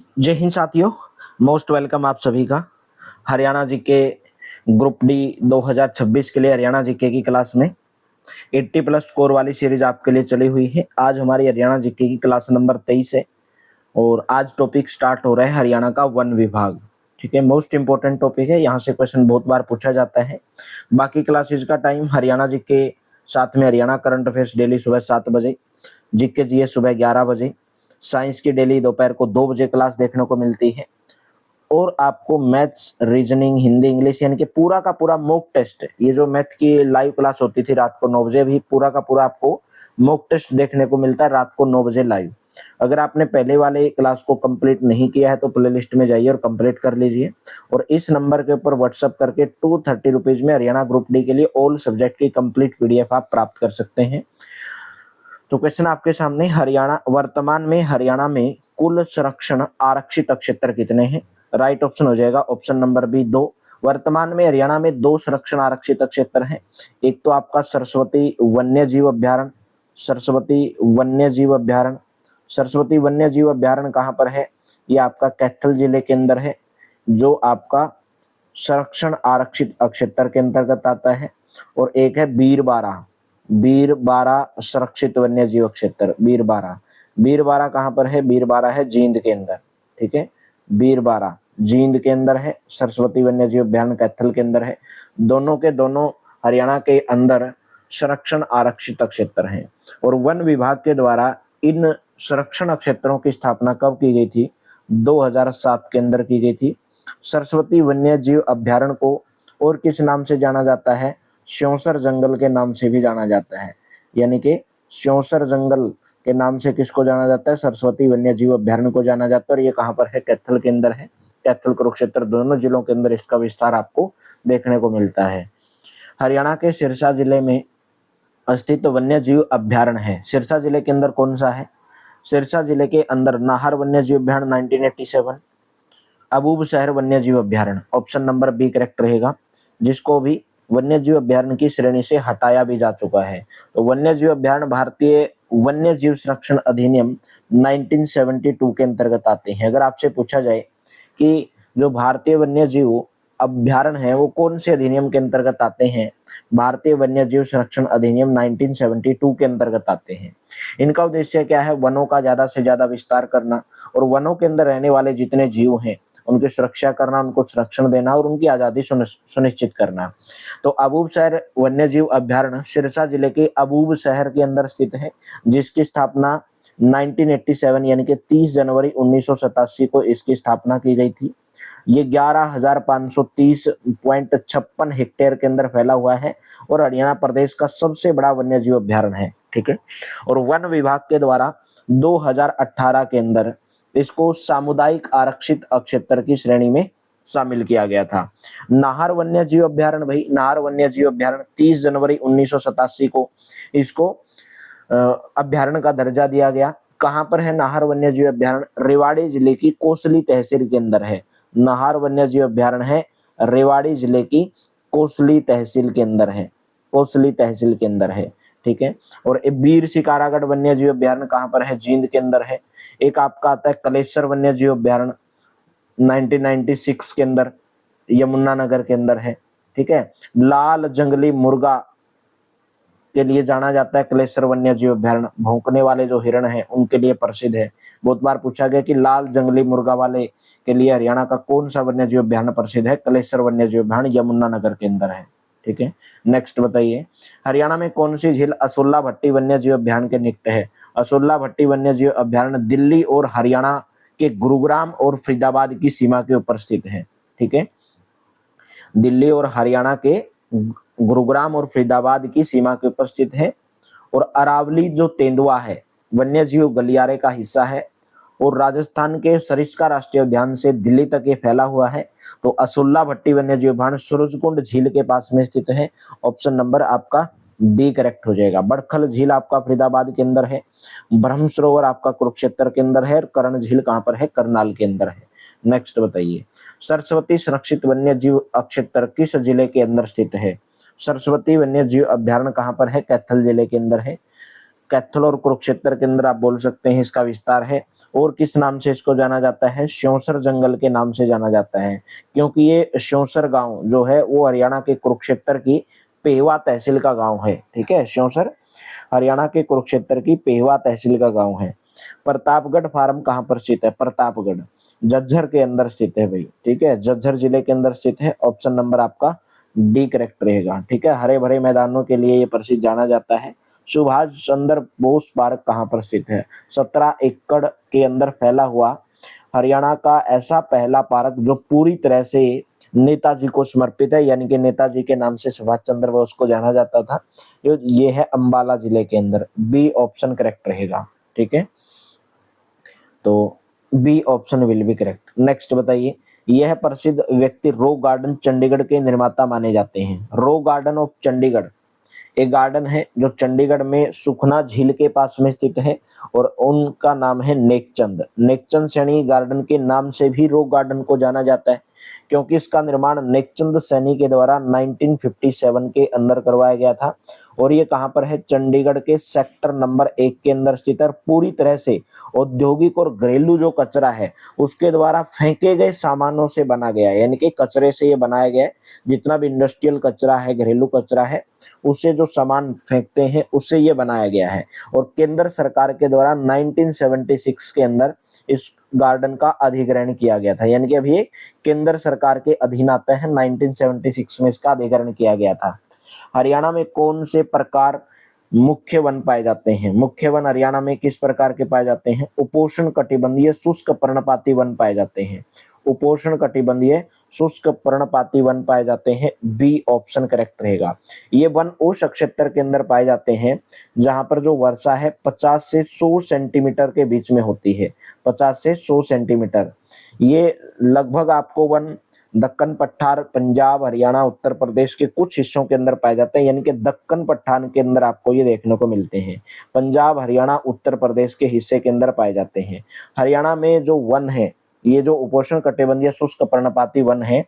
जय हिंद साथियों। Most welcome आप सभी का हरियाणा जीके ग्रुप डी 2026 के लिए हरियाणा जीके की क्लास में 80 प्लस स्कोर वाली सीरीज आपके लिए चली हुई है। आज हमारी हरियाणा जीके की क्लास नंबर 23 है और आज टॉपिक स्टार्ट हो रहा है हरियाणा का वन विभाग। ठीक है, मोस्ट इंपॉर्टेंट टॉपिक है, यहाँ से क्वेश्चन बहुत बार पूछा जाता है। बाकी क्लासेज का टाइम हरियाणा जीके साथ में हरियाणा करंट अफेयर्स डेली सुबह 7 बजे, जीके जीएस सुबह 11 बजे, साइंस की डेली दोपहर को 2 बजे क्लास देखने को मिलती है। और आपको मैथ्स, रीजनिंग, हिंदी, इंग्लिश यानी कि पूरा का पूरा मॉक टेस्ट, ये जो मैथ की लाइव क्लास होती थी रात को 9 बजे, भी पूरा का पूरा आपको मॉक टेस्ट देखने को मिलता है रात को 9 बजे लाइव। अगर आपने पहले वाले क्लास को कंप्लीट नहीं किया है तो प्लेलिस्ट में जाइए और कंप्लीट कर लीजिए। और इस नंबर के ऊपर व्हाट्सअप करके 230 रुपीज में हरियाणा ग्रुप डी के लिए ऑल सब्जेक्ट की कंप्लीट पीडीएफ आप प्राप्त कर सकते हैं। तो क्वेश्चन आपके सामने, वर्तमान में हरियाणा में कुल संरक्षण आरक्षित क्षेत्र कितने हैं? राइट ऑप्शन हो जाएगा ऑप्शन नंबर बी 2। वर्तमान में हरियाणा में 2 संरक्षण आरक्षित क्षेत्र हैं। एक तो आपका सरस्वती वन्य जीव अभ्यारण्य। सरस्वती वन्य जीव अभ्यारण्य कहाँ पर है? ये आपका कैथल जिले के अंदर है, जो आपका संरक्षण आरक्षित क्षेत्र के अंतर्गत आता है। और एक है बीरबारा संरक्षित वन्य जीव क्षेत्र। बीरबारा कहाँ पर है? बीरबारा है जींद के अंदर। ठीक है, बीरबारा जींद के अंदर है, सरस्वती वन्य जीव अभ्यारण्य कैथल के अंदर है। दोनों के दोनों हरियाणा के अंदर संरक्षण आरक्षित क्षेत्र हैं। और वन विभाग के द्वारा इन संरक्षण क्षेत्रों की स्थापना कब की गई थी? 2007 के अंदर की गई थी। सरस्वती वन्य जीव अभ्यारण्य को और किस नाम से जाना जाता है? स्योंसर जंगल के नाम से भी जाना जाता है। यानी कि स्योंसर जंगल के नाम से किसको जाना जाता है? सरस्वती वन्य जीव अभ्यारण्य को जाना जाता है। और ये कहाँ पर है? कैथल के अंदर है। कैथल, कुरुक्षेत्र दोनों जिलों के अंदर इसका विस्तार आपको देखने को मिलता है। हरियाणा के सिरसा जिले में स्थित वन्य जीव अभ्यारण्य है। सिरसा जिले के अंदर कौन सा है? सिरसा जिले के अंदर नाहर वन्य जीव अभ्यारण्य 1987, अबूब शहर वन्य जीव अभ्यारण्य ऑप्शन नंबर बी करेक्ट रहेगा, जिसको भी वन्य जीव अभ्यारण्य की श्रेणी से हटाया भी जा चुका है। तो वन्य जीव अभ्यारण्य भारतीय वन्य जीव संरक्षण अधिनियम 1972 के अंतर्गत आते हैं। अगर आपसे पूछा जाए कि जो भारतीय वन्य जीव अभ्यारण्य है वो कौन से अधिनियम के अंतर्गत आते हैं? भारतीय वन्य जीव संरक्षण अधिनियम 1972 के अंतर्गत आते हैं। इनका उद्देश्य क्या है? वनों का ज्यादा से ज्यादा विस्तार करना और वनों के अंदर रहने वाले जितने जीव हैं उनकी सुरक्षा करना, उनको संरक्षण देना और उनकी आजादी सुनिश्चित करना। तो अबूब शहर वन्य जीव अभ्यारण्य सिरसा जिले के अबूब शहर के अंदर स्थित है, जिसकी स्थापना 1987 यानी कि 30 जनवरी 1987 को इसकी स्थापना की गई थी। ये 11,530.56 हेक्टेयर के अंदर फैला हुआ है और हरियाणा प्रदेश का सबसे बड़ा वन्य जीव अभ्यारण्य है। ठीक है, और वन विभाग के द्वारा 2018 के अंदर इसको सामुदायिक आरक्षित क्षेत्र की श्रेणी में शामिल किया गया था। नाहर वन्य जीव अभ्यारण्य, भाई नाहर वन्य जीव अभ्यारण्य 30 जनवरी 1987 को इसको अभ्यारण्य का दर्जा दिया गया। कहाँ पर है नाहर वन्य जीव अभ्यारण्य? रेवाड़ी जिले की कोसली तहसील के अंदर है। नाहर वन्य जीव अभ्यारण्य है रेवाड़ी जिले की कोसली तहसील के अंदर है। कोसली तहसील के अंदर है। ठीक है, और बीर शिकारागढ़ वन्य जीव अभ्यारण्य कहाँ पर है? जींद के अंदर है। एक आपका आता है कलेश्वर वन्य जीव अभ्यारण्य 1996 के अंदर यमुनानगर के अंदर है। ठीक है, लाल जंगली मुर्गा के लिए जाना जाता है कलेश्वर वन्य जीव अभ्यारण्य, भौंकने वाले जो हिरण हैं उनके लिए प्रसिद्ध है। बहुत बार पूछा गया कि लाल जंगली मुर्गा वाले के लिए हरियाणा का कौन सा वन्य जीव अभ्यारण्य प्रसिद्ध है? कलेश्वर वन्य जीव अभ्यारण्य यमुनानगर के अंदर है। ठीक है, नेक्स्ट बताइए, हरियाणा में कौन सी झील असोला भट्टी वन्य जीव अभ्यारण्य के निकट है? असोला भट्टी वन्य जीव अभ्यारण्य दिल्ली और हरियाणा के गुरुग्राम और फरीदाबाद की सीमा के ऊपर स्थित है। ठीक है, दिल्ली और हरियाणा के गुरुग्राम और फरीदाबाद की सीमा के ऊपर स्थित है। और अरावली जो तेंदुआ है वन्य जीव गलियारे का हिस्सा है और राजस्थान के सरिस्का राष्ट्रीय उद्यान से दिल्ली तक ये फैला हुआ है। तो असुल्ला भट्टी वन्य जीव अभ्यारण्य सूरजकुंड झील के पास में स्थित है। ऑप्शन नंबर आपका बी करेक्ट हो जाएगा। बड़खल झील आपका फरीदाबाद के अंदर है, ब्रह्म सरोवर आपका कुरुक्षेत्र के अंदर है और कर्ण झील कहाँ पर है? करनाल के अंदर है। नेक्स्ट बताइए, सरस्वती संरक्षित वन्य जीव क्षेत्र किस जिले के अंदर स्थित है? सरस्वती वन्य जीव अभ्यारण्य कहाँ पर है? कैथल जिले के अंदर है। कैथल और कुरुक्षेत्र के अंदर आप बोल सकते हैं इसका विस्तार है। और किस नाम से इसको जाना जाता है? स्योंसर जंगल के नाम से जाना जाता है, क्योंकि ये स्योंसर गांव जो है वो हरियाणा के कुरुक्षेत्र की पेहवा तहसील का गांव है। ठीक है, स्योंसर हरियाणा के कुरुक्षेत्र की पेहवा तहसील का गांव है। प्रतापगढ़ फार्म कहाँ पर स्थित है? प्रतापगढ़ झज्जर के अंदर स्थित है भाई। ठीक है, झज्जर जिले के अंदर स्थित है। ऑप्शन नंबर आपका डी करेक्ट रहेगा। ठीक है, हरे भरे मैदानों के लिए ये प्रसिद्ध जाना जाता है। सुभाष चंद्र बोस पार्क कहाँ पर स्थित है? 17 एकड़ के अंदर फैला हुआ हरियाणा का ऐसा पहला पार्क जो पूरी तरह से नेताजी को समर्पित है, यानी कि नेताजी के नाम से सुभाष चंद्र बोस को जाना जाता था। ये है अंबाला जिले के अंदर। बी ऑप्शन करेक्ट रहेगा। ठीक है, तो B option will be correct. Next बताइए, यह प्रसिद्ध व्यक्ति रॉक गार्डन चंडीगढ़ के निर्माता माने जाते हैं। रॉक गार्डन ऑफ चंडीगढ़ एक गार्डन है जो चंडीगढ़ में सुखना झील के पास में स्थित है और उनका नाम है नेकचंद। नेकचंद सैनी गार्डन के नाम से भी रॉक गार्डन को जाना जाता है, क्योंकि इसका निर्माण नेकचंद सैनी के द्वारा 1957 के अंदर करवाया गया था। और ये कहाँ पर है? चंडीगढ़ के सेक्टर नंबर 1 के अंदर स्थित है। पूरी तरह से औद्योगिक और घरेलू जो कचरा है उसके द्वारा फेंके गए सामानों से बना गया है, यानी कि कचरे से ये बनाया गया है। जितना भी इंडस्ट्रियल कचरा है, घरेलू कचरा है, उससे जो सामान फेंकते हैं उससे ये बनाया गया है। और केंद्र सरकार के द्वारा 1976 के अंदर इस गार्डन का अधिग्रहण किया गया था, यानी कि अभी ये केंद्र सरकार के अधीन आता है। 1976 में इसका अधिग्रहण किया गया था। हरियाणा में कौन से प्रकार मुख्य वन पाए जाते हैं? मुख्य वन हरियाणा में किस प्रकार के पाए जाते हैं? उपोष्ण कटिबंधीय शुष्क पर्णपाती वन पाए जाते हैं। उपोष्ण कटिबंधीय शुष्क पर्णपाती वन पाए जाते हैं। बी ऑप्शन करेक्ट रहेगा। ये वन उस क्षेत्र के अंदर पाए जाते हैं जहां पर जो वर्षा है 50 से 100 सेंटीमीटर के बीच में होती है। 50 से 100 सेंटीमीटर। ये लगभग आपको वन दक्कन पठार, पंजाब, हरियाणा, उत्तर प्रदेश के कुछ हिस्सों के अंदर पाए जाते हैं, यानी कि दक्कन पठार के अंदर आपको ये देखने को मिलते हैं। पंजाब, हरियाणा, उत्तर प्रदेश के हिस्से के अंदर पाए जाते हैं। हरियाणा में जो वन है, ये जो उपोष्ण कटिबंधीय शुष्क पर्णपाती वन है,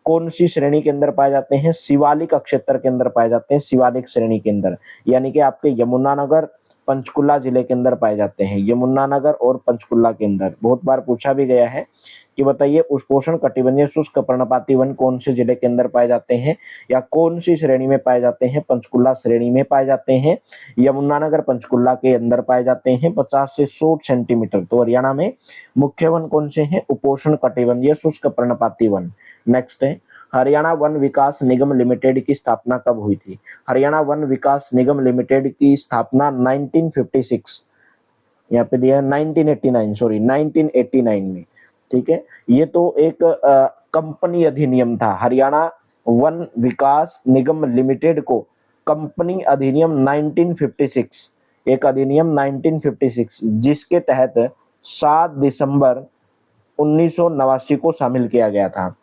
कौन सी श्रेणी के अंदर पाए जाते हैं? शिवालिक क्षेत्र के अंदर पाए जाते हैं। शिवालिक श्रेणी के अंदर, यानी कि आपके यमुनानगर, पंचकुला जिले के अंदर पाए जाते हैं। यमुनानगर और पंचकुला के अंदर बहुत बार पूछा भी गया है कि बताइए उपोष्ण कटिबंधीय शुष्क पर्णपाती वन कौन से जिले के अंदर पाए जाते हैं या कौन सी श्रेणी में पाए जाते हैं? पंचकुला श्रेणी में पाए जाते हैं। यमुनानगर, पंचकुला के अंदर पाए जाते हैं 50 से 100 सेंटीमीटर। तो हरियाणा में मुख्य वन कौन से हैं? उपोष्ण कटिबंधीय शुष्क पर्णपाती वन। नेक्स्ट है, हरियाणा वन विकास निगम लिमिटेड की स्थापना कब हुई थी? हरियाणा वन विकास निगम लिमिटेड की स्थापना 1956, यहाँ पे दिया 1989, सॉरी 1989 में। ठीक है, ये तो एक कंपनी अधिनियम था। हरियाणा वन विकास निगम लिमिटेड को कंपनी अधिनियम 1956, एक अधिनियम 1956 जिसके तहत 7 दिसंबर 1989 को शामिल किया गया था।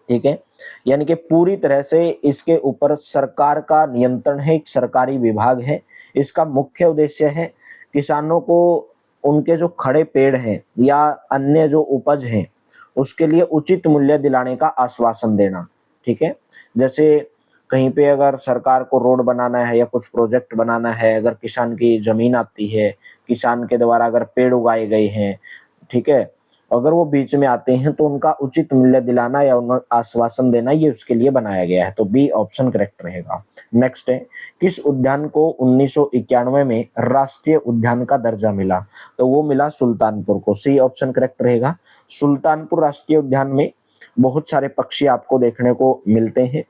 ठीक है, यानी कि पूरी तरह से इसके ऊपर सरकार का नियंत्रण है, एक सरकारी विभाग है। इसका मुख्य उद्देश्य है किसानों को उनके जो खड़े पेड़ हैं या अन्य जो उपज हैं उसके लिए उचित मूल्य दिलाने का आश्वासन देना। ठीक है, जैसे कहीं पे अगर सरकार को रोड बनाना है या कुछ प्रोजेक्ट बनाना है, अगर किसान की जमीन आती है, किसान के द्वारा अगर पेड़ उगाए गए हैं, ठीक है, अगर वो बीच में आते हैं तो उनका उचित मूल्य दिलाना या उन्हें आश्वासन देना, ये उसके लिए बनाया गया है। तो बी ऑप्शन करेक्ट रहेगा। नेक्स्ट है, किस उद्यान को 1991 में राष्ट्रीय उद्यान का दर्जा मिला? तो वो मिला सुल्तानपुर को। सी ऑप्शन करेक्ट रहेगा। सुल्तानपुर राष्ट्रीय उद्यान में बहुत सारे पक्षी आपको देखने को मिलते हैं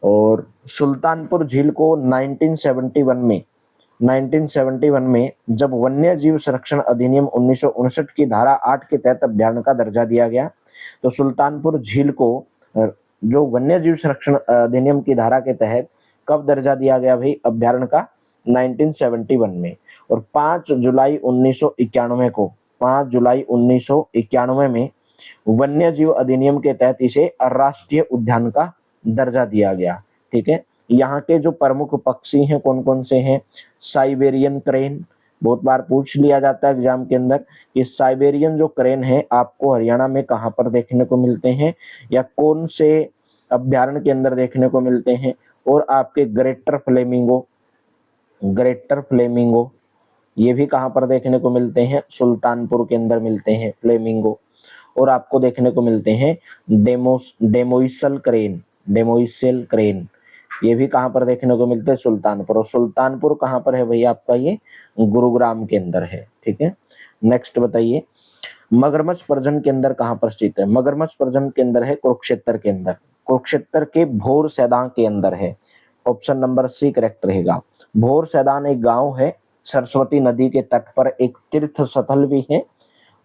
और सुल्तानपुर झील को 1971 में जब वन्य जीव संरक्षण अधिनियम 1959 की धारा 8 के तहत अभ्यारण्य का दर्जा दिया गया, तो सुल्तानपुर झील को जो वन्य जीव संरक्षण अधिनियम की धारा के तहत कब दर्जा दिया गया भाई? अभ्यारण्य का 1971 में। और 5 जुलाई 1991 में वन्य जीव अधिनियम के तहत इसे राष्ट्रीय उद्यान का दर्जा दिया गया। ठीक है, यहाँ के जो प्रमुख पक्षी हैं कौन कौन से हैं? साइबेरियन क्रेन, बहुत बार पूछ लिया जाता है एग्जाम के अंदर कि साइबेरियन जो क्रेन है आपको हरियाणा में कहाँ पर देखने को मिलते हैं या कौन से अभ्यारण्य के अंदर देखने को मिलते हैं। और आपके ग्रेटर फ्लेमिंगो, ग्रेटर फ्लेमिंगो, ये भी कहाँ पर देखने को मिलते हैं, सुल्तानपुर के अंदर मिलते हैं फ्लेमिंगो। और आपको देखने को मिलते हैं डेमोइसल क्रेन, डेमोइसल क्रेन, ये भी कहाँ पर देखने को मिलते हैं, सुल्तानपुर। और सुल्तानपुर कहाँ पर है भैया आपका, ये गुरुग्राम के अंदर है। ठीक है, नेक्स्ट बताइए, मगरमच्छ प्रजनन केंद्र कहाँ पर स्थित है? मगरमच्छ प्रजनन केंद्र है कुरुक्षेत्र के अंदर, कुरुक्षेत्र के भोर सैदान के अंदर है। ऑप्शन नंबर सी करेक्ट रहेगा। भोर सैदान एक गांव है, सरस्वती नदी के तट पर एक तीर्थ स्थल भी है,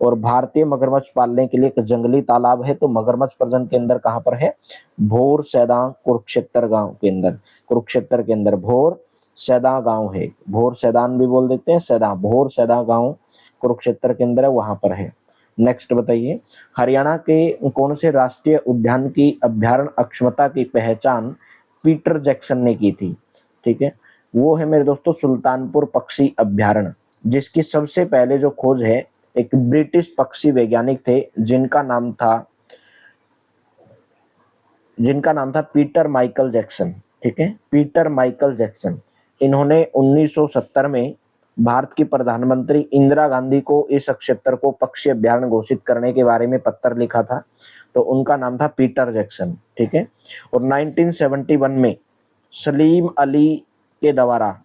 और भारतीय मगरमच्छ पालने के लिए एक जंगली तालाब है। तो मगरमच्छ प्रजनन केंद्र कहाँ पर है? भोर सैदान कुरुक्षेत्र गांव के अंदर, कुरुक्षेत्र के अंदर भोर सैदा गांव है, भोर सैदान भी बोल देते हैं, सैदा, भोर सैदा गांव कुरुक्षेत्र के अंदर है, वहां पर है। नेक्स्ट बताइए, हरियाणा के कौन से राष्ट्रीय उद्यान की अभ्यारण्य अक्षमता की पहचान पीटर जैक्सन ने की थी? ठीक है, वो है मेरे दोस्तों सुल्तानपुर पक्षी अभ्यारण्य, जिसकी सबसे पहले जो खोज है एक ब्रिटिश पक्षी वैज्ञानिक थे जिनका नाम था पीटर माइकल जैक्सन। ठीक है, पीटर माइकल जैक्सन, इन्होंने 1970 में भारत की प्रधानमंत्री इंदिरा गांधी को इस क्षेत्र को पक्षी अभ्यारण्य घोषित करने के बारे में पत्र लिखा था, तो उनका नाम था पीटर जैक्सन। ठीक है, और 1971 में सलीम अली के द्वारा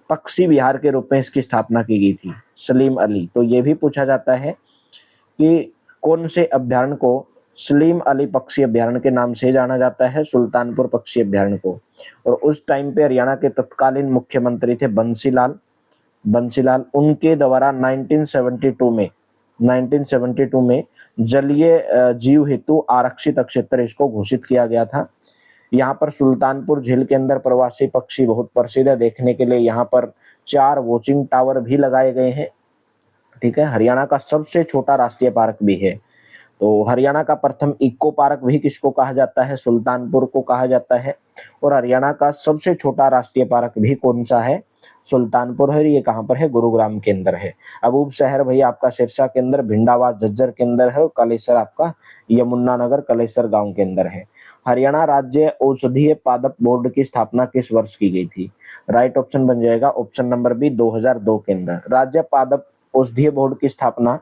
पक्षी विहार के रूप में इसकी स्थापना की गई थी, सलीम अली। तो ये भी पूछा जाता है कि कौन से अभ्यारण्य को सलीम अली पक्षी अभ्यारण्य के नाम से जाना जाता है? सुल्तानपुर पक्षी अभ्यारण्य को। और उस टाइम पे हरियाणा के तत्कालीन मुख्यमंत्री थे बंसीलाल, उनके द्वारा 1972 में जलीय जीव हेतु आरक्षित क्षेत्र इसको घोषित किया गया था। यहाँ पर सुल्तानपुर झील के अंदर प्रवासी पक्षी बहुत प्रसिद्ध है देखने के लिए, यहाँ पर 4 वॉचिंग टावर भी लगाए गए हैं। ठीक है, हरियाणा का सबसे छोटा राष्ट्रीय पार्क भी है। तो हरियाणा का प्रथम इको पार्क भी किसको कहा जाता है? सुल्तानपुर को कहा जाता है। और हरियाणा का सबसे छोटा राष्ट्रीय पार्क भी कौन सा है? सुल्तानपुर है। ये कहाँ पर है? गुरुग्राम के अंदर है। अब उप शहर भैया आपका सिरसा के अंदर, भिंडावास झज्जर के अंदर है, और कलेसर आपका यमुनानगर कलेसर गांव के अंदर है। हरियाणा राज्य औषधीय पादप बोर्ड की स्थापना किस वर्ष की गई थी? राइट ऑप्शन बन जाएगा ऑप्शन नंबर बी 2002 के अंदर। राज्य पादप औषधीय बोर्ड की स्थापना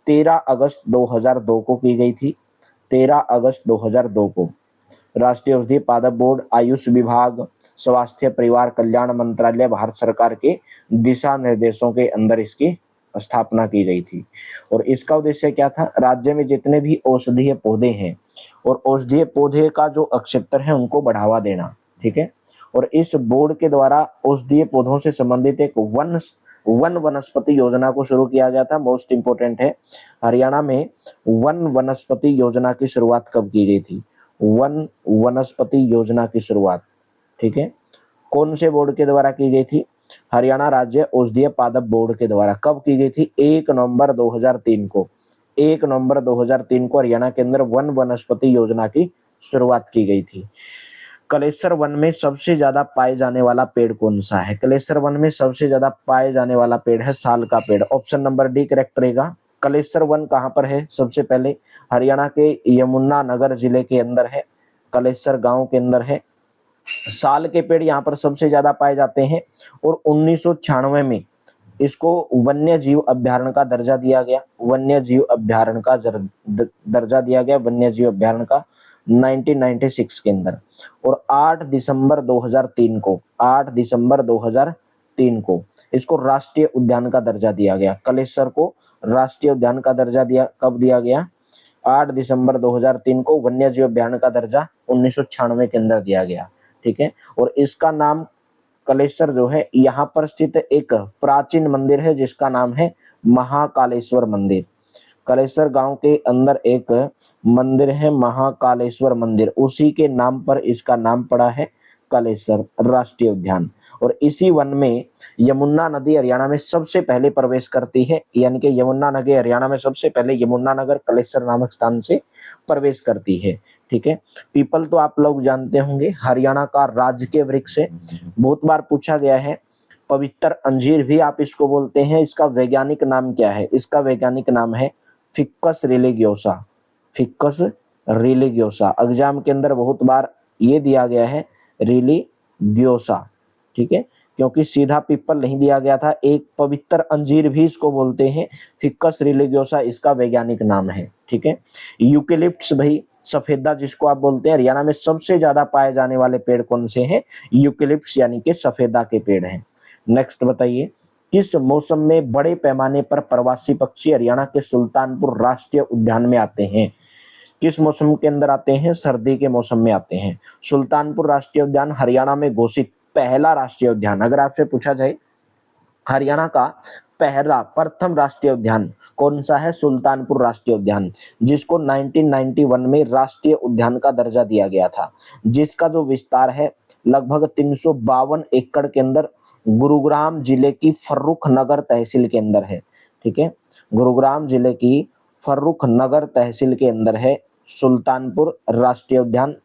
13 अगस्त 2002 को की गई थी। 13 अगस्त 2002 को राष्ट्रीय औषधीय पादप बोर्ड, आयुष विभाग, स्वास्थ्य परिवार कल्याण मंत्रालय, भारत सरकार के दिशा निर्देशों के अंदर इसकी स्थापना की गई थी। और इसका उद्देश्य क्या था? राज्य में जितने भी औषधीय पौधे हैं और औषधीय पौधे का जो क्षेत्र है उनको बढ़ावा देना। ठीक है, और इस बोर्ड के द्वारा औषधीय पौधों से संबंधित एक वन वनस्पति योजना को शुरू किया गया था। मोस्ट इंपोर्टेंट है, हरियाणा में वन वनस्पति योजना की शुरुआत कब की गई थी? वन वनस्पति योजना की शुरुआत, ठीक है, कौन से बोर्ड के द्वारा की गई थी? हरियाणा राज्य औषधीय पादप बोर्ड के द्वारा। कब की गई थी? 1 नवंबर 2003 को। 1 नवंबर 2003 को हरियाणा के अंदर वन वनस्पति योजना की शुरुआत की गई थी। कलेसर वन में सबसे ज्यादा पाए जाने वाला पेड़ कौन सा है? कलेसर वन में सबसे ज्यादा पाए जाने वाला पेड़ है साल का पेड़। ऑप्शन नंबर डी करेक्ट रहेगा। कलेसर वन कहाँ पर है? सबसे पहले हरियाणा के यमुनानगर जिले के अंदर है, कलेसर गांव के अंदर है। साल के पेड़ यहाँ पर सबसे ज्यादा पाए जाते हैं। और 1996 में इसको वन्य जीव अभ्यारण्य का दर्जा दिया गया, वन्य जीव अभ्यारण्य का दर्जा दिया गया, वन्य जीव अभ्यारण्य का 1996 के अंदर। और 8 दिसंबर 2003 को, 8 दिसंबर 2003 को इसको राष्ट्रीय उद्यान का दर्जा दिया गया। कलेसर को राष्ट्रीय उद्यान का दर्जा दिया, कब दिया गया? 8 दिसंबर 2003 को। वन्य जीव अभ्यारण्य का दर्जा 1996 के अंदर दिया गया। ठीक है, और इसका नाम कलेसर जो है, यहाँ पर स्थित एक प्राचीन मंदिर है जिसका नाम है महाकालेश्वर मंदिर। कलेसर गांव के अंदर एक मंदिर है महाकालेश्वर मंदिर, उसी के नाम पर इसका नाम पड़ा है कलेसर राष्ट्रीय उद्यान। और इसी वन में यमुना नदी हरियाणा में सबसे पहले प्रवेश करती है, यानी कि यमुना नदी हरियाणा में सबसे पहले यमुनानगर कलेसर नामक स्थान से प्रवेश करती है। ठीक है, पीपल तो आप लोग जानते होंगे, हरियाणा का राजकीय वृक्ष है, बहुत बार पूछा गया है। पवित्र अंजीर भी आप इसको बोलते हैं। इसका वैज्ञानिक नाम क्या है? इसका वैज्ञानिक नाम है फिकस रिलीगियोसा, फिकस रिलीगियोसा। एग्जाम के अंदर बहुत बार ये दिया गया है रिलीगियोसा। ठीक है, क्योंकि सीधा पीपल नहीं दिया गया था। एक पवित्र अंजीर भी इसको बोलते हैं, फिकस रिलीजियोसा इसका वैज्ञानिक नाम है। ठीक है, यूकेलिप्टस भाई सफेदा जिसको आप बोलते हैं, हरियाणा में सबसे ज्यादा पाए जाने वाले पेड़ कौन से हैं? यूकेलिप्टस यानी कि सफेदा के पेड़ हैं। नेक्स्ट बताइए, किस मौसम में बड़े पैमाने पर प्रवासी पक्षी हरियाणा के सुल्तानपुर राष्ट्रीय उद्यान में आते हैं? किस मौसम के अंदर आते हैं? सर्दी के मौसम में आते हैं। सुल्तानपुर राष्ट्रीय उद्यान हरियाणा में घोषित पहला राष्ट्रीय उद्यान। अगर आपसे पूछा जाए हरियाणा का पहला प्रथम राष्ट्रीय उद्यान कौन सा है? सुल्तानपुर राष्ट्रीय उद्यान, जिसको 1991 में राष्ट्रीय उद्यान का दर्जा दिया गया था, जिसका जो विस्तार है लगभग 352 एकड़ के अंदर गुरुग्राम जिले की फर्रुख नगर तहसील के अंदर है। ठीक है, गुरुग्राम जिले की फर्रुख नगर तहसील के अंदर है सुल्तानपुर राष्ट्रीय उद्यान।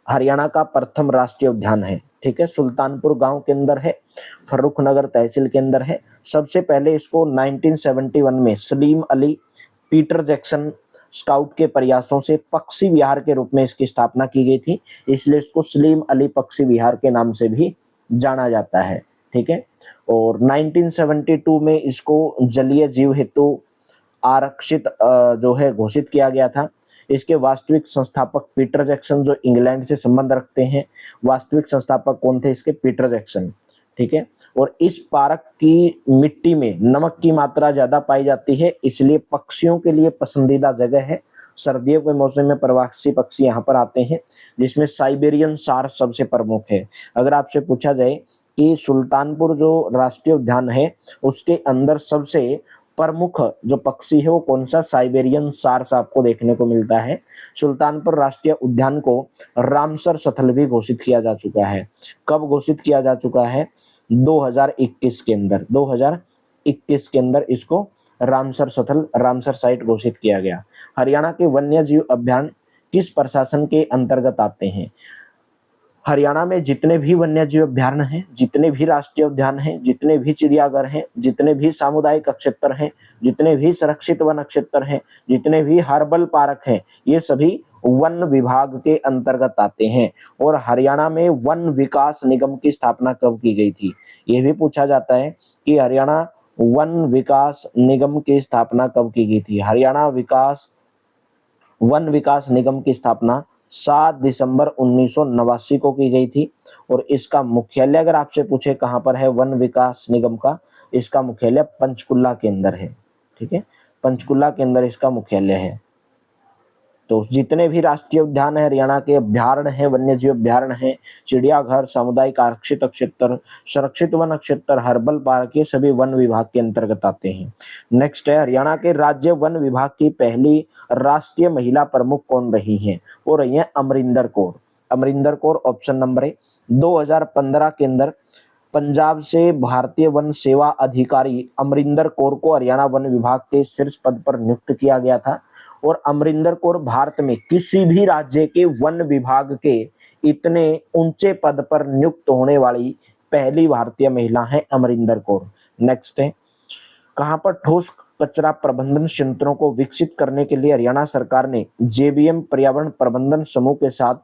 हरियाणा का प्रथम राष्ट्रीय उद्यान है। ठीक है, सुल्तानपुर गांव के अंदर है, फर्रुख नगर तहसील के अंदर है। सबसे पहले इसको 1971 में Salim Ali Peter Jackson scout के प्रयासों से पक्षी विहार के रूप में इसकी स्थापना की गई थी, इसलिए इसको सलीम अली पक्षी विहार के नाम से भी जाना जाता है। ठीक है, और 1972 में इसको जलीय जीव हेतु आरक्षित जो है घोषित किया गया था। इसके वास्तविक संस्थापक पीटर जैक्सन जो इंग्लैंड से संबंध रखते हैं, वास्तविक संस्थापक कौन थे इसके? Peter Jackson. ठीक है, और इस पार्क की मिट्टी में नमक की मात्रा ज्यादा पाई जाती है, इसलिए पक्षियों के लिए पसंदीदा जगह है। सर्दियों के मौसम में प्रवासी पक्षी यहाँ पर आते हैं, जिसमें साइबेरियन सार सबसे प्रमुख है। अगर आपसे पूछा जाए कि सुल्तानपुर जो राष्ट्रीय उद्यान है उसके अंदर सबसे प्रमुख जो पक्षी है वो कौन सा? साइबेरियन सार्स आपको देखने को मिलता है। सुल्तानपुर राष्ट्रीय उद्यान को रामसर स्थल भी घोषित किया जा चुका है। कब घोषित किया जा चुका है? 2021 के अंदर, 2021 के अंदर इसको रामसर स्थल, रामसर साइट घोषित किया गया। हरियाणा के वन्य जीव अभ्यारण्य किस प्रशासन के अंतर्गत आते हैं? हरियाणा में जितने भी वन्य जीव अभ्यारण्य हैं, जितने भी राष्ट्रीय उद्यान हैं, जितने भी चिड़ियाघर हैं, जितने भी सामुदायिक क्षेत्र हैं, जितने भी संरक्षित वन क्षेत्र हैं, जितने भी हर्बल पार्क हैं, ये सभी वन विभाग के अंतर्गत आते हैं। और हरियाणा में वन विकास निगम की स्थापना कब की गई थी? ये भी पूछा जाता है कि हरियाणा वन विकास निगम की स्थापना कब की गई थी? हरियाणा वन विकास निगम की स्थापना 7 दिसंबर 1989 को की गई थी। और इसका मुख्यालय अगर आपसे पूछे कहाँ पर है वन विकास निगम का, इसका मुख्यालय पंचकुला के अंदर है। ठीक है, पंचकुला के अंदर इसका मुख्यालय है। तो जितने भी राष्ट्रीय उद्यान है हरियाणा के, अभ्यारण्य है, वन्य जीव अभ्यारण्य है, चिड़ियाघर, सामुदायिक आरक्षित क्षेत्र, संरक्षित वन क्षेत्र, हर्बल पार्क, ये सभी वन विभाग के अंतर्गत आते हैं। नेक्स्ट है, हरियाणा के राज्य वन विभाग की पहली राष्ट्रीय महिला प्रमुख कौन रही हैं? वो रही हैं अमरिंदर कौर। अमरिंदर कौर ऑप्शन नंबर है। 2015 के अंदर पंजाब से भारतीय वन सेवा अधिकारी अमरिंदर कौर को हरियाणा वन विभाग के शीर्ष पद पर नियुक्त किया गया था। और अमरिंदर कौर भारत में किसी भी राज्य के वन विभाग के इतने ऊंचे पद पर नियुक्त होने वाली पहली भारतीय महिला है अमरिंदर कौर। नेक्स्ट है, कहां पर ठोस कचरा प्रबंधन संयंत्रों को विकसित करने के लिए हरियाणा सरकार ने जेबीएम पर्यावरण प्रबंधन समूह के साथ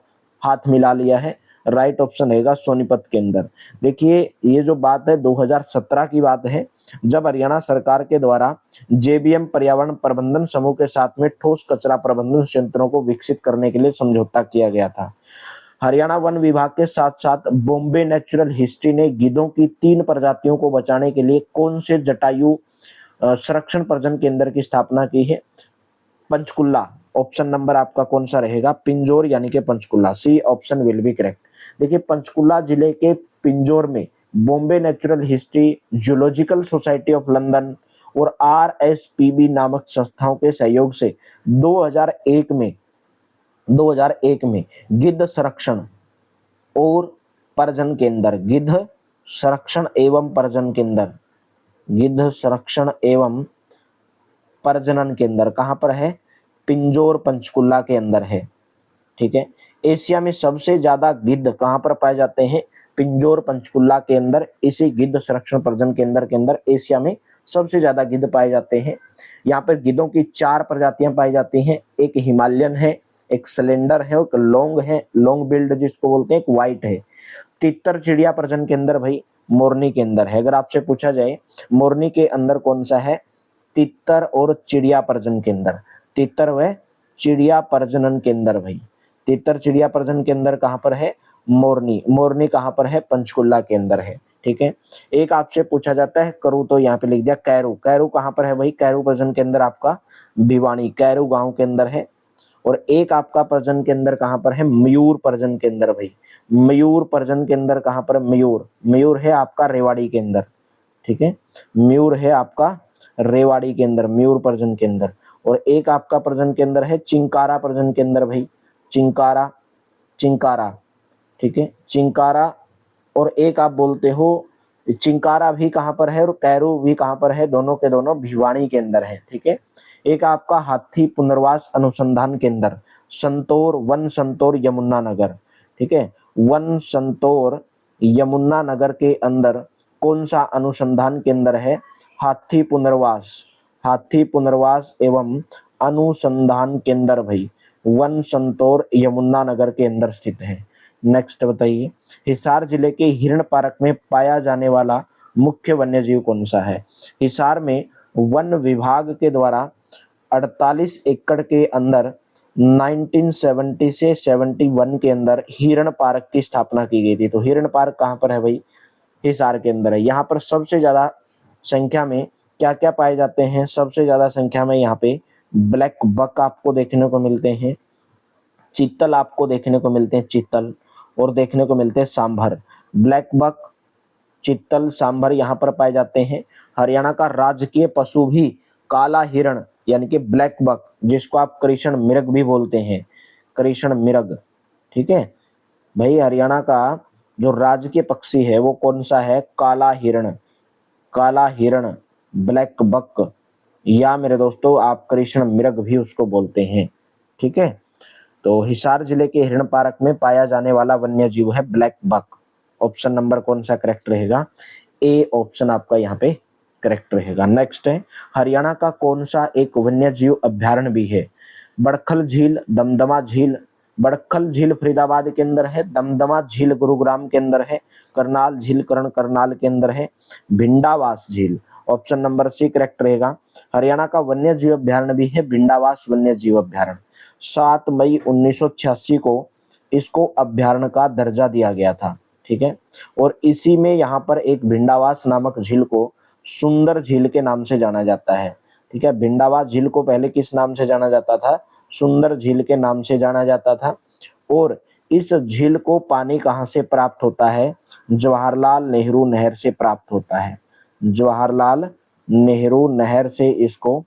हाथ मिला लिया है? राइट ऑप्शन रहेगा सोनीपत के अंदर। देखिए ये जो बात है 2017 की बात है, जब हरियाणा सरकार के द्वारा जेबीएम पर्यावरण प्रबंधन समूह के साथ में ठोस कचरा प्रबंधन संयंत्रों को विकसित करने के लिए समझौता किया गया था। हरियाणा वन विभाग के साथ साथ बॉम्बे नेचुरल हिस्ट्री ने गिद्धों की 3 प्रजातियों को बचाने के लिए कौन से जटायु संरक्षण प्रजनन केंद्र की स्थापना की है? पंचकुला। ऑप्शन नंबर आपका कौन सा रहेगा? पिंजौर यानी कि Panchkula. C option will be correct. देखिए पंचकुला जिले के पिंजौर में Bombay natural history, zoological society of London और आरएसपीबी नामक संस्थाओं के सहयोग से 2001 में गिद्ध संरक्षण और प्रजनन केंद्र, गिद्ध संरक्षण एवं प्रजनन केंद्र, गिद्ध संरक्षण एवं प्रजनन केंद्र कहाँ पर है? पिंजौर पंचकुला के अंदर है। ठीक है, एशिया में सबसे ज्यादा गिद्ध कहाँ पर पाए जाते हैं? पिंजौर पंचकुला के अंदर। इसी गिद्ध संरक्षण प्रजनन केंद्र के अंदर एशिया में सबसे ज्यादा गिद्ध पाए जाते हैं। यहाँ पर गिद्धों की 4 प्रजातियां पाई जाती हैं। एक हिमालयन है, एक सिलेंडर है, एक लॉन्ग है, लॉन्ग बिल्ड जिसको बोलते हैं, एक व्हाइट है। तितर चिड़िया प्रजनन केंद्र भाई मोरनी के अंदर है। अगर आपसे पूछा जाए मोरनी के अंदर कौन सा है, तितर और चिड़िया प्रजनन केंद्र, तितर व चिड़िया प्रजनन केंद्र भाई, तितर चिड़िया प्रजनन केंद्र कहाँ पर है, मोरनी। मोरनी कहाँ पर है, पंचकुला के अंदर है। ठीक है। एक आपसे पूछा जाता है करू, तो यहाँ पे लिख दिया कैरू। कैरू कहाँ पर है भाई, कैरू प्रजनन केंद्र आपका भिवानी, कैरू गांव के अंदर है। और एक आपका प्रजनन केंद्र कहाँ पर है, मयूर प्रजनन केंद्र भाई, मयूर प्रजनन केंद्र कहाँ पर, मयूर, मयूर है आपका रेवाड़ी के अंदर। ठीक है, मयूर है आपका रेवाड़ी के अंदर, मयूर प्रजनन केंद्र। और एक आपका प्रजनन केंद्र है चिंकारा प्रजनन केंद्र भाई, चिंकारा, चिंकारा। ठीक है, चिंकारा। और एक आप बोलते हो चिंकारा भी कहाँ पर है और कैरू भी कहाँ पर है, दोनों के दोनों भिवानी के अंदर है। ठीक है। एक आपका हाथी पुनर्वास अनुसंधान केंद्र संतोर, वन संतोर यमुना नगर। ठीक है, वन संतोर यमुना नगर के अंदर कौन सा अनुसंधान केंद्र है, हाथी पुनर्वास, हाथी पुनर्वास एवं अनुसंधान केंद्र भाई वन संतोर यमुना नगर के अंदर स्थित है। नेक्स्ट बताइए, हिसार जिले के हिरण पार्क में पाया जाने वाला मुख्य वन्यजीव कौन सा है। हिसार में वन विभाग के द्वारा 48 एकड़ के अंदर 1970 से 71 के अंदर हिरण पार्क की स्थापना की गई थी। तो हिरण पार्क कहाँ पर है भाई, हिसार के अंदर है। यहाँ पर सबसे ज्यादा संख्या में क्या क्या पाए जाते हैं, सबसे ज्यादा संख्या में यहाँ पे ब्लैक बक आपको देखने को मिलते हैं, चीतल आपको देखने को मिलते हैं, चीतल, और देखने को मिलते हैं सांभर। ब्लैक बक, चीतल, सांभर यहाँ पर पाए जाते हैं। हरियाणा का राजकीय पशु भी काला हिरण यानी कि ब्लैक बक, जिसको आप कृष्ण मृग भी बोलते हैं, कृष्ण मृग। ठीक है भाई, हरियाणा का जो राजकीय पक्षी है वो कौन सा है, काला हिरण, काला हिरण, ब्लैक बक, या मेरे दोस्तों आप कृष्ण मृग भी उसको बोलते हैं। ठीक है, तो हिसार जिले के हिरण पार्क में पाया जाने वाला वन्य जीव है ब्लैक बक। ऑप्शन नंबर कौन सा करेक्ट रहेगा, ए ऑप्शन आपका यहाँ पे करेक्ट रहेगा। नेक्स्ट है, हरियाणा का कौन सा एक वन्य जीव अभ्यारण्य भी है, बड़खल झील, दमदमा झील। बड़खल झील फरीदाबाद के अंदर है, दमदमा झील गुरुग्राम के अंदर है, करनाल झील करनाल के अंदर है, भिंडावास झील। ऑप्शन नंबर सी करेक्ट रहेगा। हरियाणा का वन्य जीव अभ्यारण्य भी है भिंडावास वन्य जीव अभ्यारण्य। 7 मई 1986 को इसको अभ्यारण्य का दर्जा दिया गया था। ठीक है, और इसी में यहाँ पर एक भिंडावास नामक झील को सुंदर झील के नाम से जाना जाता है। ठीक है, भिंडावास झील को पहले किस नाम से जाना जाता था, सुंदर झील के नाम से जाना जाता था। और इस झील को पानी कहाँ से प्राप्त होता है, जवाहरलाल नेहरू नहर से प्राप्त होता है, जवाहरलाल नेहरू नहर से इसको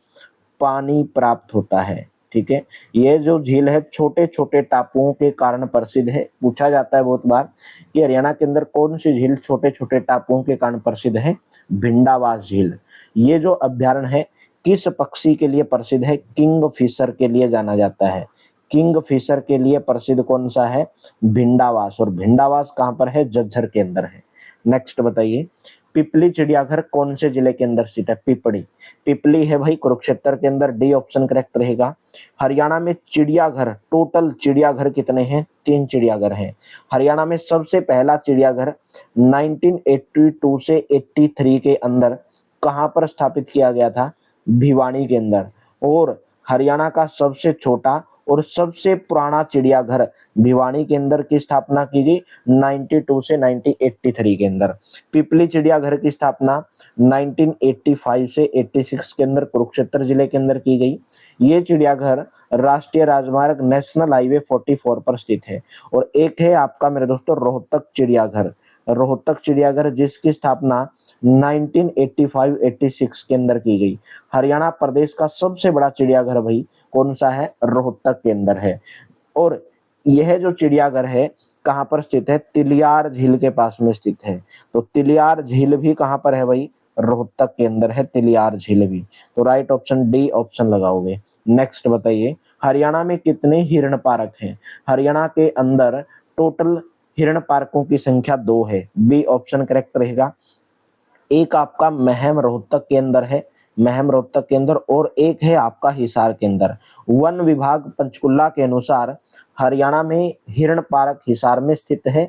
पानी प्राप्त होता है। ठीक है, ये जो झील है छोटे छोटे टापुओं के कारण प्रसिद्ध है। पूछा जाता है बहुत बार कि हरियाणा के अंदर कौन सी झील छोटे छोटे टापुओं के कारण प्रसिद्ध है, भिंडावास झील। ये जो अभ्यारण्य है किस पक्षी के लिए प्रसिद्ध है, किंग फिशर के लिए जाना जाता है। किंग फिशर के लिए प्रसिद्ध कौन सा है, भिंडावास। और भिंडावास कहाँ पर है, झज्जर के अंदर है। नेक्स्ट बताइए, पिपली चिड़ियाघर कौन से जिले के अंदर स्थित है, पिपली। पिपली है भाई कुरुक्षेत्र के अंदर, डी ऑप्शन करेक्ट रहेगा। हरियाणा में चिड़ियाघर, टोटल चिड़ियाघर कितने हैं, 3 चिड़ियाघर हैं। हरियाणा में सबसे पहला चिड़ियाघर 1982 से 83 के अंदर कहाँ पर स्थापित किया गया था, भिवानी के अंदर। और हरियाणा का सबसे छोटा और सबसे पुराना चिड़ियाघर भिवानी के अंदर की स्थापना की गई 92 से 1983 के अंदर। पिपली चिड़ियाघर की स्थापना 1985 से 86 के अंदर कुरुक्षेत्र जिले के अंदर की गई। ये चिड़ियाघर राष्ट्रीय राजमार्ग नेशनल हाईवे 44 पर स्थित है। और एक है आपका मेरे दोस्तों रोहतक चिड़ियाघर, रोहतक चिड़ियाघर जिसकी स्थापना 1985-86 के अंदर की गई। हरियाणा प्रदेश का सबसे बड़ा चिड़ियाघर भाई कौन सा है, रोहतक के अंदर है। और यह जो चिड़ियाघर है कहाँ पर स्थित है, तिलियार झील के पास में स्थित है। तो तिलियार झील भी कहाँ पर है भाई, रोहतक के अंदर है तिलियार झील भी। तो राइट ऑप्शन डी ऑप्शन लगाओगे। नेक्स्ट बताइए, हरियाणा में कितने हिरण पार्क हैं। हरियाणा के अंदर टोटल हिरण पार्कों की संख्या 2 है, बी ऑप्शन करेक्ट रहेगा। एक आपका महम रोहतक के अंदर है, महम रोहतक के अंदर, और एक है आपका हिसार के अंदर। वन विभाग पंचकुला के अनुसार हरियाणा में हिरण पार्क हिसार में स्थित है,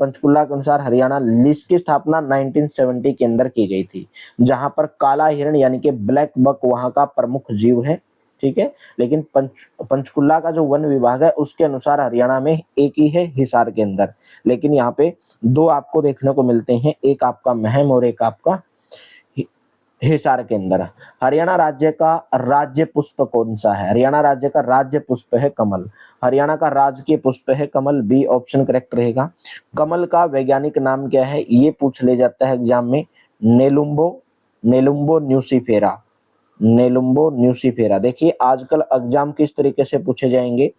पंचकुला के अनुसार हरियाणा लिस्ट की स्थापना 1970 के अंदर की गई थी, जहां पर काला हिरण यानी कि ब्लैक बक वहां का प्रमुख जीव है। ठीक है, लेकिन पंचकुला का जो वन विभाग है उसके अनुसार हरियाणा में एक ही है हिसार के अंदर, लेकिन यहाँ पे दो आपको देखने को मिलते हैं, एक आपका महम और एक आपका हिसार के अंदर। हरियाणा राज्य का राज्य पुष्प कौन सा है? हरियाणा राज्य का राज्य पुष्प है कमल। हरियाणा का राजकीय पुष्प है कमल, बी ऑप्शन करेक्ट रहेगा। कमल का वैज्ञानिक नाम क्या है, ये पूछ ले जाता है एग्जाम में। Nelumbo, Nelumbo nucifera, Nelumbo nucifera. देखिए आजकल एग्जाम किस तरीके से पूछे जाएंगे,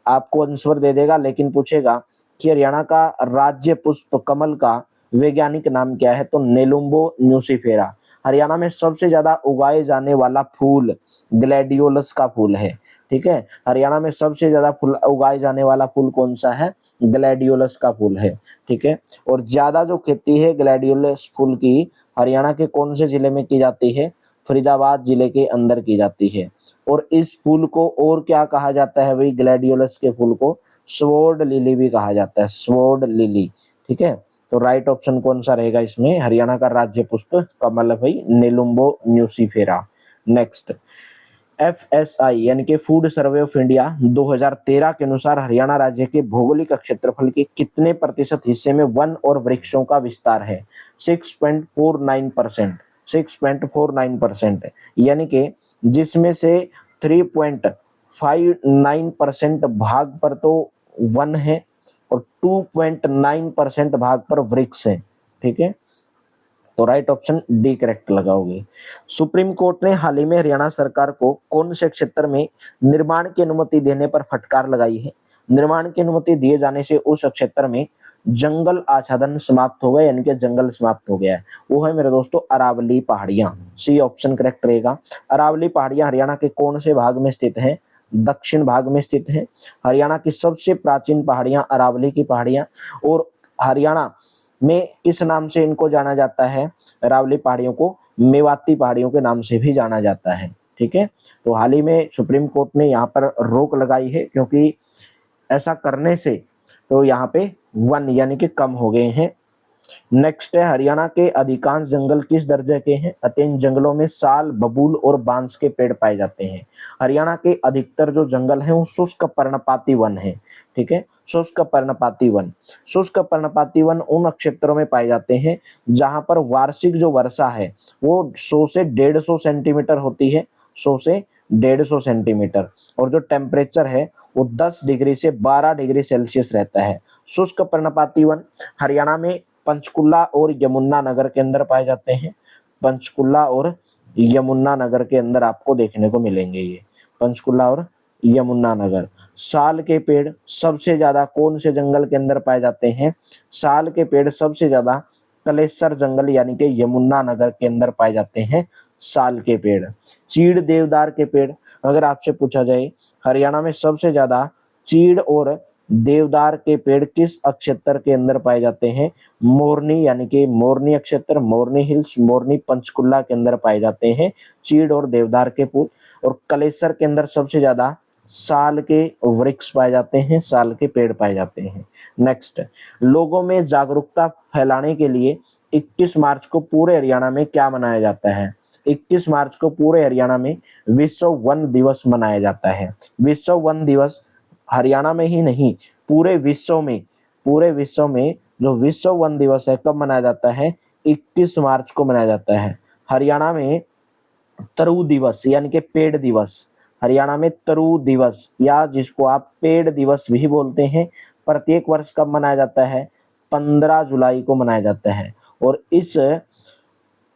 आपको आंसर दे देगा लेकिन पूछेगा कि हरियाणा का राज्य पुष्प कमल का वैज्ञानिक नाम क्या है, तो नेलुम्बो न्यूसीफेरा। हरियाणा में सबसे ज्यादा उगाए जाने वाला फूल ग्लैडियोलस का फूल है। ठीक है, हरियाणा में सबसे ज्यादा फूल उगाए जाने वाला फूल कौन सा है? ग्लैडियोलस का फूल है। ठीक है, और ज्यादा जो खेती है ग्लैडियोलस फूल की हरियाणा के कौन से जिले में की जाती है? फरीदाबाद जिले के अंदर की जाती है। और इस फूल को और क्या कहा जाता है भाई? ग्लैडियोलस के फूल को स्वॉर्ड लिली भी कहा जाता है, स्वॉर्ड लिली। ठीक है, तो राइट ऑप्शन कौन सा रहेगा इसमें? हरियाणा का राज्य पुष्प कमल है भाई, नेलुम्बो न्यूसीफेरा। नेक्स्ट, FSI यानी कि फूड सर्वे ऑफ इंडिया 2013 के अनुसार हरियाणा राज्य के भौगोलिक क्षेत्रफल के कितने प्रतिशत हिस्से में वन और वृक्षों का विस्तार है? 6.49%, 6.49%, यानी कि जिसमें से 3.59% भाग पर तो वन है और 2.9% भाग पर वृक्ष है। ठीक है, तो राइट ऑप्शन डी करेक्ट लगाओगे। सुप्रीम कोर्ट ने हाल ही में हरियाणा सरकार को कौन से क्षेत्र में निर्माण की अनुमति देने पर फटकार लगाई है? निर्माण की अनुमति दिए जाने से उस क्षेत्र में जंगल आच्छादन समाप्त हो गया, यानी कि जंगल समाप्त हो गया है। वो है मेरे दोस्तों अरावली पहाड़ियां, सी ऑप्शन करेक्ट रहेगा। अरावली पहाड़ियां हरियाणा के कौन से भाग में स्थित है? दक्षिण भाग में स्थित है। हरियाणा की सबसे प्राचीन पहाड़ियां अरावली की पहाड़ियां, और हरियाणा में किस नाम से इनको जाना जाता है? अरावली पहाड़ियों को मेवाती पहाड़ियों के नाम से भी जाना जाता है। ठीक है, तो हाल ही में सुप्रीम कोर्ट ने यहाँ पर रोक लगाई है, क्योंकि ऐसा करने से तो यहाँ पे वन यानी कि कम हो गए हैं। नेक्स्ट है, हरियाणा के अधिकांश जंगल किस दर्जे के हैं? अत्यंत जंगलों में साल, बबूल और बांस के पेड़ पाए जाते हैं। हरियाणा के अधिकतर जो जंगल है वो शुष्क पर्णपाती वन है। ठीक है, शुष्क पर्णपाती वन। शुष्क पर्णपाती वन उन क्षेत्रों में पाए जाते हैं जहां पर वार्षिक जो वर्षा है वो 100 से 150 सेंटीमीटर होती है, 100 से 150 सेंटीमीटर, और जो टेम्परेचर है वो 10 डिग्री से 12 डिग्री सेल्सियस रहता है। शुष्क पर्णपाती वन हरियाणा में पंचकुला और यमुना नगर के अंदर पाए जाते हैं। पंचकुला और यमुना नगर के अंदर आपको देखने को मिलेंगे ये, पंचकुला और यमुना नगर। साल के पेड़ सबसे ज्यादा कौन से जंगल के अंदर पाए जाते हैं? साल के पेड़ सबसे ज्यादा कलेसर जंगल यानी कि यमुना नगर के अंदर पाए जाते हैं साल के पेड़। चीड़ देवदार के पेड़, अगर आपसे पूछा जाए हरियाणा में सबसे ज्यादा चीड़ और देवदार के पेड़ किस क्षेत्र के अंदर पाए जाते हैं? मोरनी यानी कि मोरनी क्षेत्र, मोरनी हिल्स, मोरनी पंचकुला के अंदर पाए जाते हैं चीड़ और देवदार के फूल। और कलेसर के अंदर सबसे ज्यादा साल के वृक्ष पाए जाते हैं, साल के पेड़ पाए जाते हैं। नेक्स्ट, लोगों में जागरूकता फैलाने के लिए 21 मार्च को पूरे हरियाणा में क्या मनाया जाता है? 21 मार्च को पूरे हरियाणा में विश्व वन दिवस मनाया जाता है। विश्व वन दिवस हरियाणा में ही नहीं पूरे विश्व में, पूरे विश्व में जो विश्व वन दिवस है कब मनाया जाता है? 21 मार्च को मनाया जाता है। हरियाणा में तरु दिवस यानी कि पेड़ दिवस, हरियाणा में तरु दिवस या जिसको आप पेड़ दिवस भी बोलते हैं, प्रत्येक वर्ष कब मनाया जाता है? 15 जुलाई को मनाया जाता है। और इस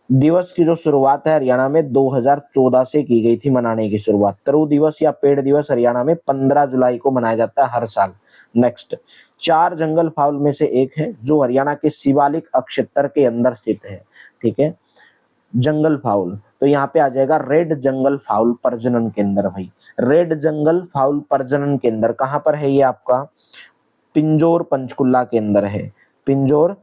दिवस की जो शुरुआत है हरियाणा में 2014 से की गई थी मनाने की शुरुआत। तरु दिवस या पेड़ दिवस हरियाणा में 15 जुलाई को मनाया जाता है हर साल। नेक्स्ट, 4 जंगल फाउल में से एक है जो हरियाणा के शिवालिक क्षेत्र के अंदर स्थित है। ठीक है, जंगल फाउल, तो यहाँ पे आ जाएगा रेड जंगल फाउल प्रजनन केंद्र भाई। रेड जंगल फाउल प्रजनन केंद्र कहाँ पर है? ये आपका पिंजौर पंचकुला के अंदर है, पिंजौर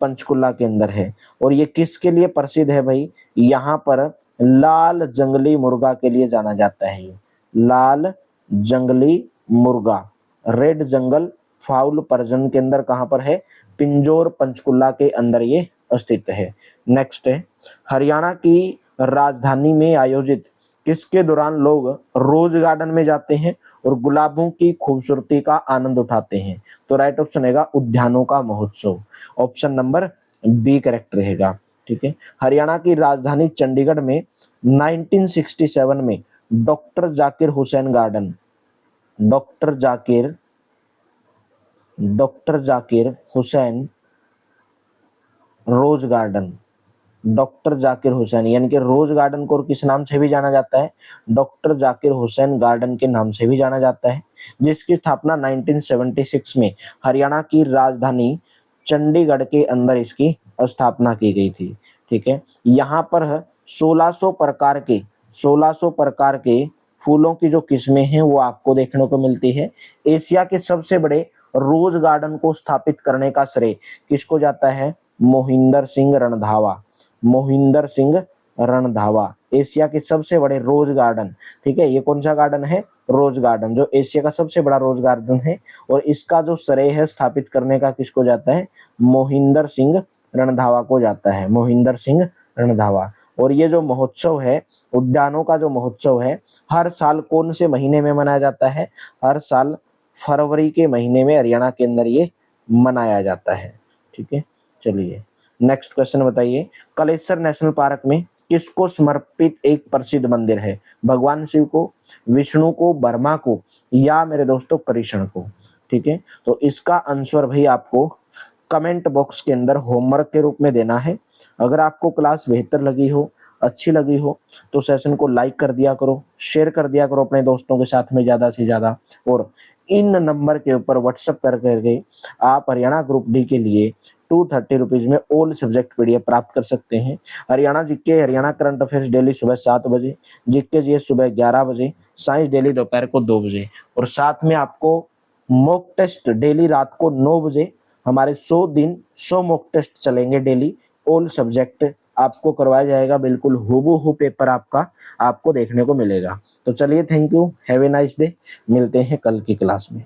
पंचकुला के अंदर है। और ये किसके लिए प्रसिद्ध है भाई? यहाँ पर लाल जंगली मुर्गा के लिए जाना जाता है। ये लाल जंगली मुर्गा, रेड जंगल फाउल प्रजनन केंद्र कहाँ पर है? पिंजौर पंचकुला के अंदर ये स्थित है। नेक्स्ट है, हरियाणा की राजधानी में आयोजित किसके दौरान लोग रोज गार्डन में जाते हैं और गुलाबों की खूबसूरती का आनंद उठाते हैं? तो राइट ऑप्शन रहेगा उद्यानों का महोत्सव। ऑप्शन नंबर बी करेक्ट रहेगा। ठीक है, हरियाणा की राजधानी चंडीगढ़ में 1967 में doctor Zakir Hussain garden, doctor Zakir Hussain rose garden, doctor Zakir Hussain यानी कि रोज गार्डन को और किस नाम से भी जाना जाता है? डॉक्टर जाकिर हुसैन गार्डन के नाम से भी जाना जाता है, जिसकी स्थापना 1976 में हरियाणा की राजधानी चंडीगढ़ के अंदर इसकी स्थापना की गई थी। ठीक है, यहाँ पर 1600 प्रकार के फूलों की जो किस्में हैं वो आपको देखने को मिलती है। एशिया के सबसे बड़े रोज गार्डन को स्थापित करने का श्रेय किसको जाता है? मोहिंदर सिंह रणधावा, मोहिंदर सिंह रणधावा, एशिया के सबसे बड़े रोज गार्डन। ठीक है, ये कौन सा गार्डन है? रोज गार्डन, जो एशिया का सबसे बड़ा रोज गार्डन है, और इसका जो श्रेय है स्थापित करने का किसको जाता है? मोहिंदर सिंह रणधावा को जाता है, मोहिंदर सिंह रणधावा। और ये जो महोत्सव है, उद्यानों का जो महोत्सव है, हर साल कौन से महीने में मनाया जाता है? हर साल फरवरी के महीने में हरियाणा के अंदर ये मनाया जाता है। ठीक है, चलिए नेक्स्ट क्वेश्चन बताइए, कलेसर नेशनल पार्क में किसको समर्पित एक प्रसिद्ध मंदिर है? भगवान शिव को, विष्णु को, ब्रह्मा को, या मेरे दोस्तों कृष्ण को? ठीक है, तो इसका आंसर भाई आपको कमेंट बॉक्स के अंदर होमवर्क के रूप में देना है। अगर आपको क्लास बेहतर लगी हो, अच्छी लगी हो, तो सेशन को लाइक कर दिया करो, शेयर कर दिया करो अपने दोस्तों के साथ में ज़्यादा से ज़्यादा, और इन नंबर के ऊपर व्हाट्सएप कर करके आप हरियाणा ग्रुप डी के लिए 230 रुपीज़ में ऑल सब्जेक्ट पीडीएफ प्राप्त कर सकते हैं। Haryana GK, Haryana current affairs daily सुबह 7 बजे, जीके जीएस सुबह 11 बजे, साइंस डेली दोपहर को 2 बजे, और साथ में आपको मॉक टेस्ट डेली रात को 9 बजे। हमारे 100 दिन 100 मॉक टेस्ट चलेंगे डेली, ऑल सब्जेक्ट आपको करवाया जाएगा, बिल्कुल हूबहू पेपर आपका आपको देखने को मिलेगा। तो चलिए, thank you, have a nice day, मिलते हैं कल की क्लास में।